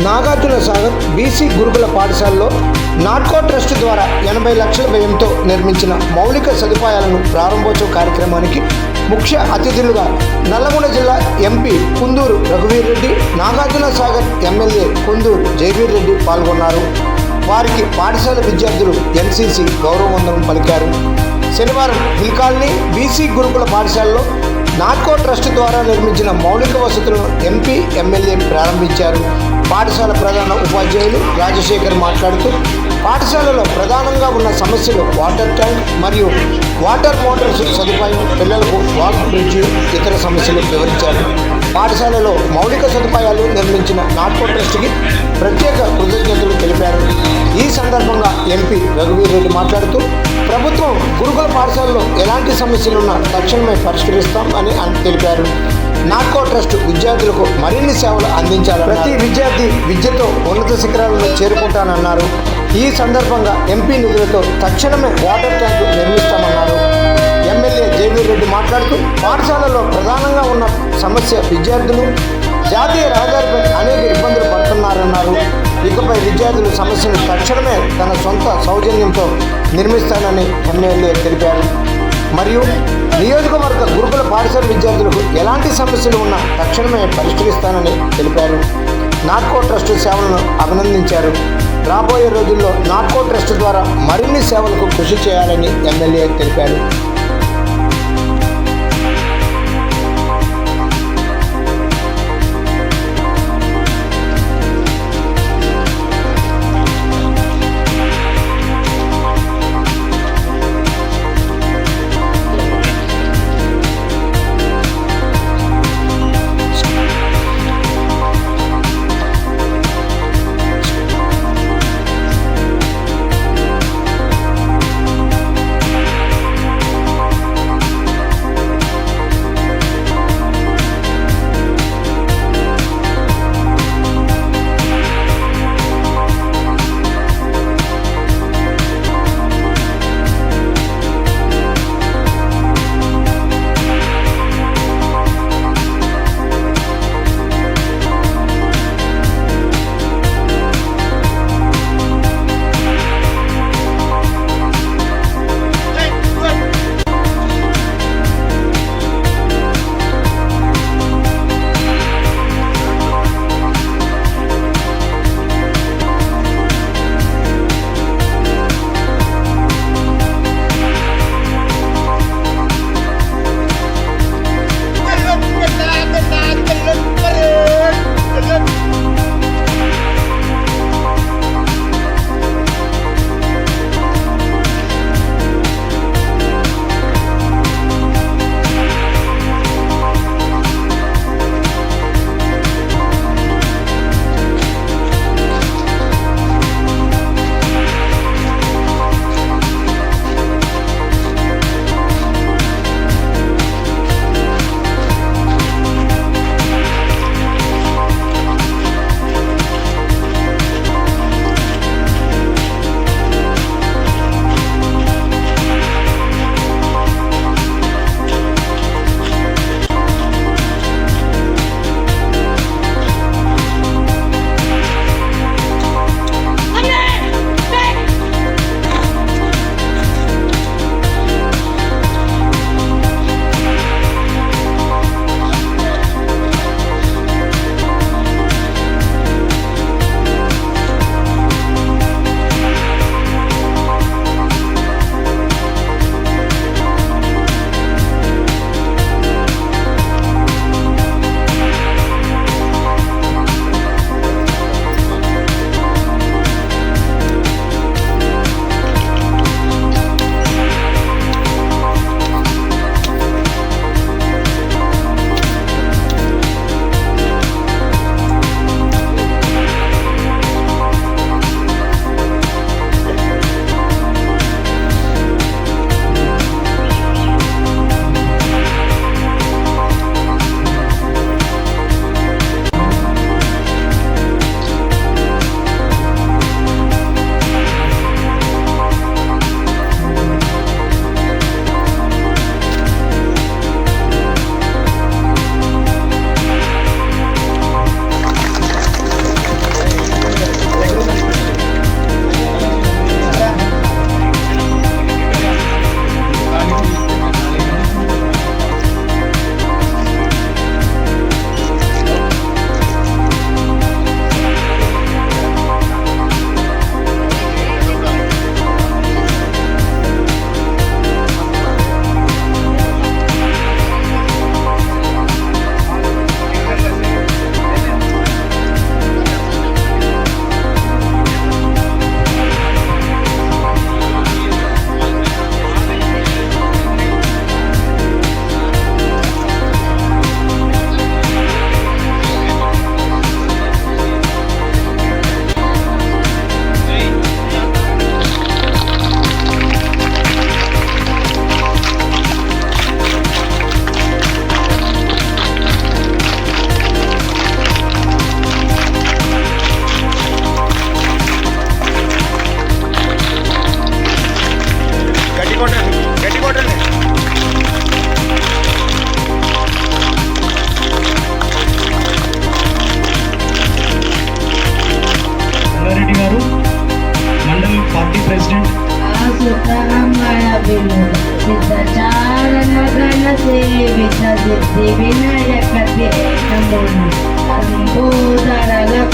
Nagarjuna Sagar BC గురుకుల పాఠశాలలో Natco trust ద్వారా 80 లక్షల వ్యయంతో నిర్మించిన మౌలిక సదుపాయాలను ప్రారంభోత్సవ కార్యక్రమానికి ముఖ్య అతిథులుగా నల్లగొండ జిల్లా ఎంపీ కుందూరు రఘువీర్ రెడ్డి, నాగార్జున సాగర్ ఎమ్మెల్యే కుందూరు జయవీర్ రెడ్డి పాల్గొన్నారు. వారికి పాఠశాల విద్యార్థులు ఎన్సీసీ గౌరవ వందనం పలికారు. శనివారం హిల్ కాలనీ బీసీ గురుకుల పాఠశాలలో నాట్కో ట్రస్ట్ ద్వారా నిర్మించిన మౌలిక వసతులను ఎంపీ, ఎమ్మెల్యే ప్రారంభించారు. పాఠశాల ప్రధాన ఉపాధ్యాయులు రాజశేఖర్ మాట్లాడుతూ పాఠశాలలో ప్రధానంగా ఉన్న సమస్యలు వాటర్ ట్యాంక్ మరియు వాటర్ మోటార్స్ సదుపాయం, పిల్లలకు వాక్ బ్రిడ్జ్, ఇతర సమస్యలు వివరించారు. పాఠశాలలో మౌలిక సదుపాయాలు నిర్మించిన నాట్కో ట్రస్ట్కి ప్రత్యేక కృతజ్ఞతలు తెలిపారు. ఈ సందర్భంగా ఎంపీ రఘువీర్ రెడ్డి మాట్లాడుతూ ప్రభుత్వం గురుకుల పాఠశాలలో ఎలాంటి సమస్యలున్నా తక్షణమే పరిష్కరిస్తాం అని తెలిపారు. నాట్కో ట్రస్ట్ విద్యార్థులకు మరిన్ని సేవలు అందించాలి, ప్రతి విద్యార్థి విద్యతో ఉన్నత శిఖరాలను చేరుకుంటానన్నారు. ఈ సందర్భంగా ఎంపీ నిధులతో తక్షణమే వాటర్ ట్యాంకు నిర్మిస్తామన్నారు. ఎమ్మెల్యే జయవీర్ రెడ్డి మాట్లాడుతూ పాఠశాలలో ప్రధానంగా ఉన్న సమస్య విద్యార్థులు జాతీయ రహదారిపై అనేక ఇబ్బందులు పడుతున్నారన్నారు. ఇకపై విద్యార్థుల సమస్యను తక్షణమే తన సొంత సౌజన్యంతో నిర్మిస్తానని ఎమ్మెల్యే తెలిపారు. మరియు నియోజకవర్గ గురుకుల పాఠశాల విద్యార్థులకు ఎలాంటి సమస్యలు ఉన్నా తక్షణమే పరిష్కరిస్తానని తెలిపారు. నాట్కో ట్రస్ట్ సేవలను అభినందించారు. రాబోయే రోజుల్లో నాట్కో ట్రస్ట్ ద్వారా మరిన్ని సేవలకు కృషి చేయాలని ఎమ్మెల్యే తెలిపారు.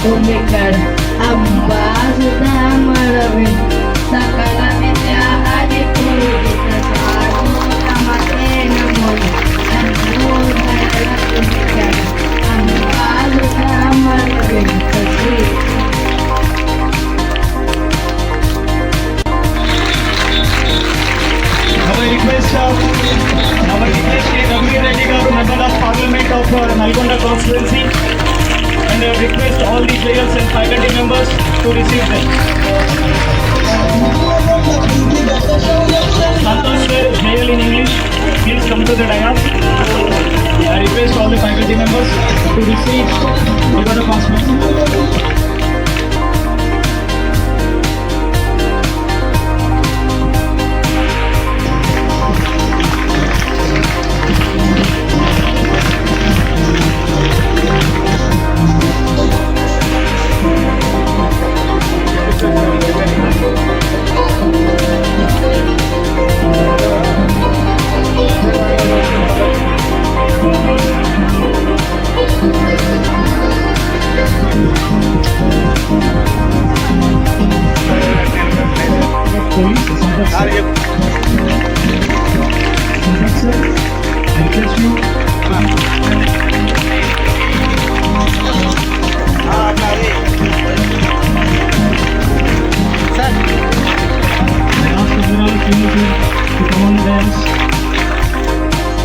భూమికడు అంబా సుధామరవి సకల విద్యా అది పూజిత సాధు నమస్తే నమో నమో దయల భూమికడు అంబా సుధామరవి Shri Our request is W. Reddy Garu, Member of Parliament of Nalgonda Constituency, and request all the players and faculty members to receive them. Santosh sir, JL in English, please come to the dais. I request all the faculty members to receive Nalgonda Constituency.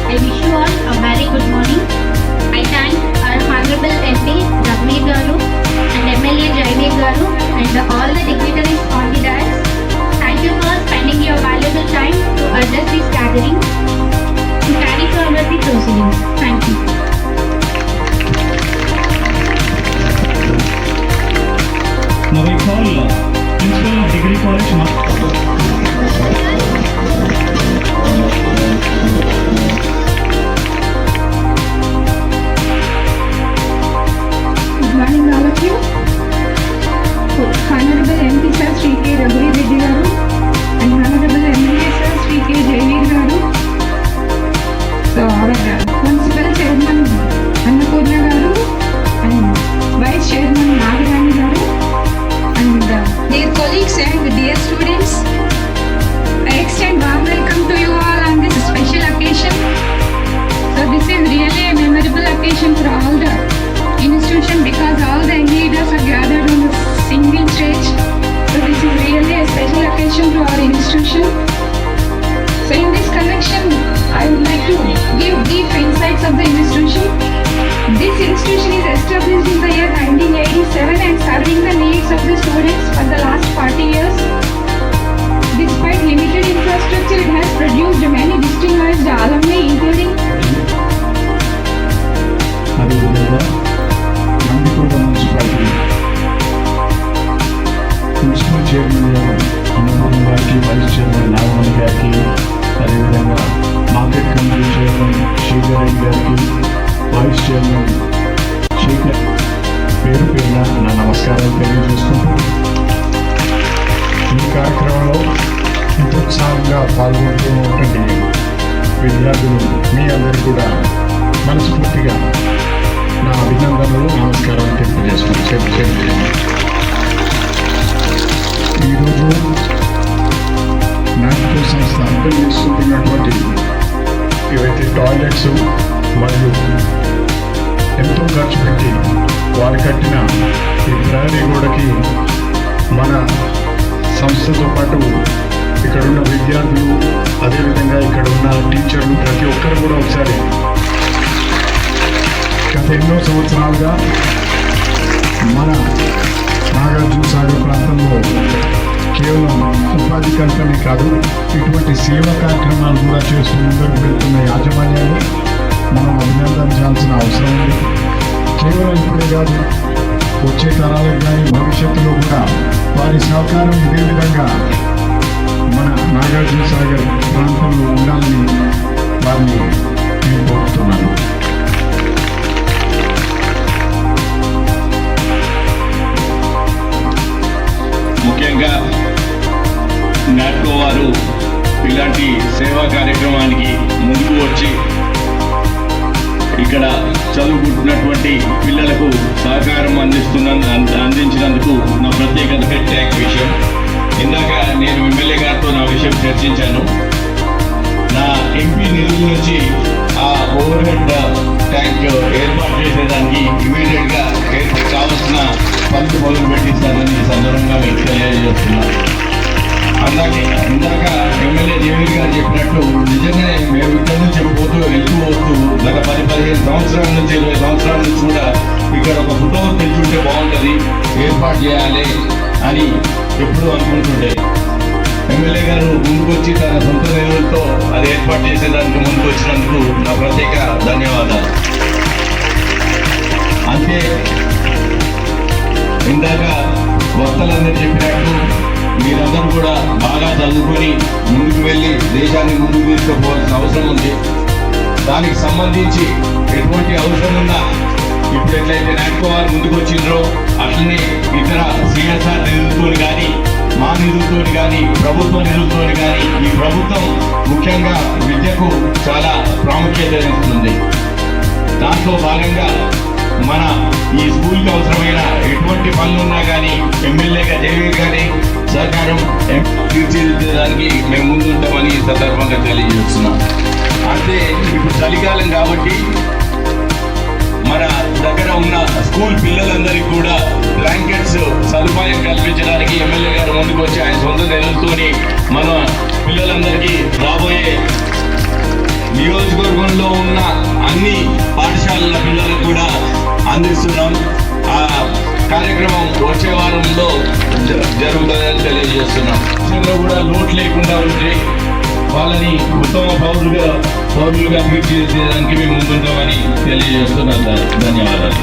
I wish you all a very good morning. I thank our Honorable MP Raghuveer Garu and MLA Jaiveer Garu and all the dignitaries on the dais. Thank you for spending your valuable time to address this gathering to carry forward the proceedings. Thank you. Now I call Principal of Degree College, Good morning all of you. Honorable MP Sir Sri K. Raghuveer Reddy Garu and Honorable MLA Sir Sri K. Jaiveer Garu. So our Principal Chairman Annapurna Garu and Vice Chairman Nagarani Garu and dear colleagues and dear students, I extend warm welcome to you all on this special occasion. So this is really a memorable occasion for all the institution because all the leaders are gathered on the single stage. So this is really a special occasion to our institution. So in this connection, I would like to give deep insights of the institution. This institution is established in the year 1987 and serving the needs of the students for the last 40 years. Despite limited infrastructure, it has produced many distinguished alumni including అదేవిధంగా Nandikonda municipality principal chairman గారు అన్నపూర్ణ గారికి, vice chairman Nagamani గారికి, అదేవిధంగా market committee chairman Sridhar Reddy గారికి, vice chairman Shekhar పేరు పేరున నా నమస్కారాలు తెలియజేసుకుంటూ ఈ కార్యక్రమంలో ఎంతో ఉత్సాహంగా పాల్గొంటున్నటువంటి విద్యార్థులు మీ అందరికీ కూడా మనస్ఫూర్తిగా నా అభినందనలు, నమస్కారాలు తెలియజేసుకుంటాను. ఈరోజు నాటకో సంస్థ అర్థం చేసుకుంటున్నటువంటి ఏవైతే టాయిలెట్స్ మరియు ఎంతో ఖర్చు పెట్టి వారు కట్టిన ఈ ప్రహరీ గోడకి మన సంస్థతో పాటు ఇక్కడున్న విద్యార్థులు, అదేవిధంగా ఇక్కడ ఉన్న టీచర్లు ప్రతి ఒక్కరు కూడా ఒకసారి గత ఎన్నో సంవత్సరాలుగా మన నాగార్జున సాగర్ ప్రాంతంలో కేవలం ఉపాధి కల్పనే కాదు, ఇటువంటి సేవా కార్యక్రమాలు కూడా చేస్తూ ముందుకు వెళ్తున్న యాజమాన్యాన్ని మనం అభినందించాల్సిన అవసరం ఉంది. కేవలం ఇప్పుడే కాదు, వచ్చే తరాలకు కానీ భవిష్యత్తులో కూడా వారి సహకారం ఇదే విధంగా మన నాగార్జున సాగర్ ప్రాంతంలో ఉండాలని వారిని నేను కోరుతున్నాను. ముఖ్యంగా నాట్కో వారు ఇలాంటి సేవా కార్యక్రమానికి ముందుకు వచ్చి ఇక్కడ చదువుకుంటున్నటువంటి పిల్లలకు సహకారం అందించినందుకు నా ప్రత్యేకత ట్యాంక్ విషయం. ఇందాక నేను ఎమ్మెల్యే గారితో నా విషయం చర్చించాను. నా ఎంపీ నిధుల నుంచి ఆ ఓవర్ హెడ్ ట్యాంక్ ఏర్పాటు చేసేదానికి ఇమీడియట్గా కావాల్సిన పనులు మొదలు పెట్టిస్తానని ఈ సందర్భంగా మీకు తెలియజేస్తున్నాను. ఇందాక ఎమ్మెల్యే జేవీర్ గారు చెప్పినట్టు నిజంగానే మేము ఇక్కడి నుంచి వెళ్తూ వస్తూ గత 10-15 సంవత్సరాల నుంచి 20 సంవత్సరాల నుంచి కూడా ఇక్కడ ఒక ఫుట్ ఓవర్ పెంచుంటే బాగుంటుంది, ఏర్పాటు చేయాలి అని ఎప్పుడూ అనుకుంటుంటే ఎమ్మెల్యే గారు ముందుకొచ్చి తన సొంత నిధులతో అది ఏర్పాటు చేసేదానికి ముందుకు వచ్చినందుకు నా ప్రత్యేక ధన్యవాదాలు. అంతే ఇందాక వక్తలందరూ చెప్పినట్టు మీరందరూ కూడా బాగా చదువుకొని ముందుకు వెళ్ళి దేశాన్ని ముందుకు తీసుకుపోవాల్సిన అవసరం ఉంది. దానికి సంబంధించి ఎటువంటి అవసరం ఉందా ఇప్పుడు ఎట్లయితే నాట్కో వారు ముందుకు వచ్చిండ్రో అట్లనే ఇతర సిఎస్ఆర్ నిధులతో కానీ మా నిధులతో కానీ ప్రభుత్వ నిధులతో కానీ ఈ ప్రభుత్వం ముఖ్యంగా విద్యకు చాలా ప్రాముఖ్యత ఇస్తుంది. దాంట్లో భాగంగా మన ఈ స్కూల్కి అవసరమైన ఎటువంటి పనులున్నా కానీ ఎమ్మెల్యేగా జేవీర్ గారి సహకారం తీర్చిదిద్దడానికి మేము ముందుంటామని ఈ సందర్భంగా తెలియజేస్తున్నాం. అంటే ఇప్పుడు చలికాలం కాబట్టి మన దగ్గర ఉన్న స్కూల్ పిల్లలందరికీ కూడా బ్లాంకెట్స్ సదుపాయం కల్పించడానికి ఎమ్మెల్యే గారు ముందుకు వచ్చి ఆయన సొంత నిధులతోని మన పిల్లలందరికీ రాబోయే నియోజకవర్గంలో ఉన్న అన్ని పాఠశాలల పిల్లలకు కూడా అందిస్తున్నాం. ఆ కార్యక్రమం వచ్చే వారంలో జరుగుతుందని తెలియజేస్తున్నాం. విషయంలో కూడా లోటు లేకుండా ఉంటే వాళ్ళని ఉత్తమ పౌరులుగా తీర్చిదిద్దడానికి మేము ముందుంటామని తెలియజేస్తున్నాం. ధన్యవాదాలు.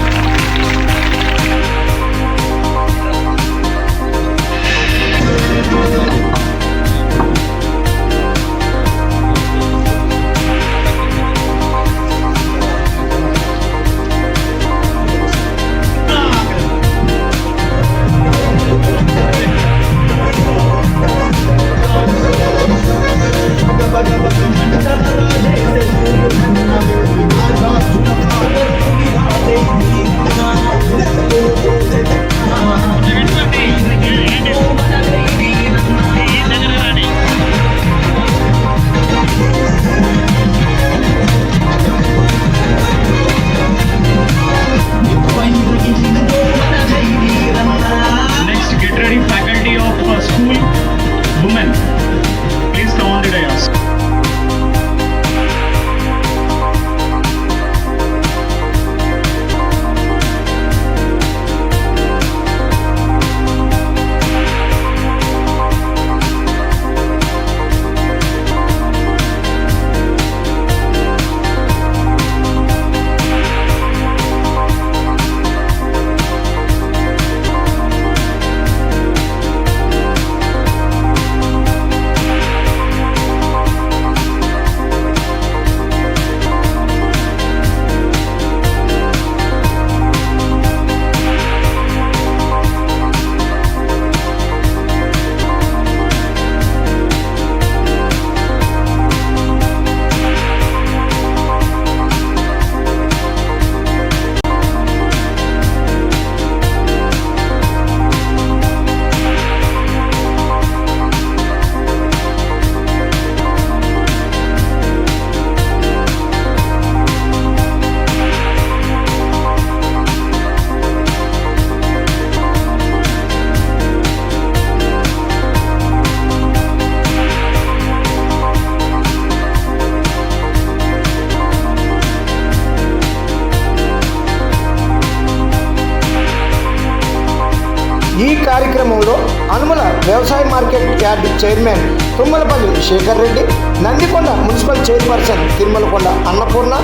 ఈ కార్యక్రమంలో అనుమల వ్యవసాయ market yard chairman Tummalapalli Shekar Reddy, Nandikonda municipal chairperson Tirumalakonda Annapurna,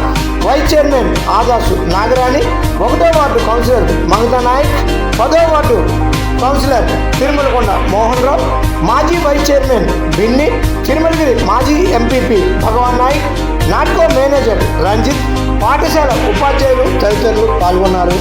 vice chairman Adasu Nagarani, 1వ వార్డు కౌన్సిలర్ మమతా నాయక్, 10వ వార్డు కౌన్సిలర్ తిరుమలకొండ మోహన్ రావు, మాజీ వైస్ చైర్మన్ బిన్ని, తిరుమలగిరి మాజీ ఎంపీపీ భగవాన్ నాయక్, నాట్కో మేనేజర్ రంజిత్, పాఠశాల ఉపాధ్యాయులు తదితరులు పాల్గొన్నారు.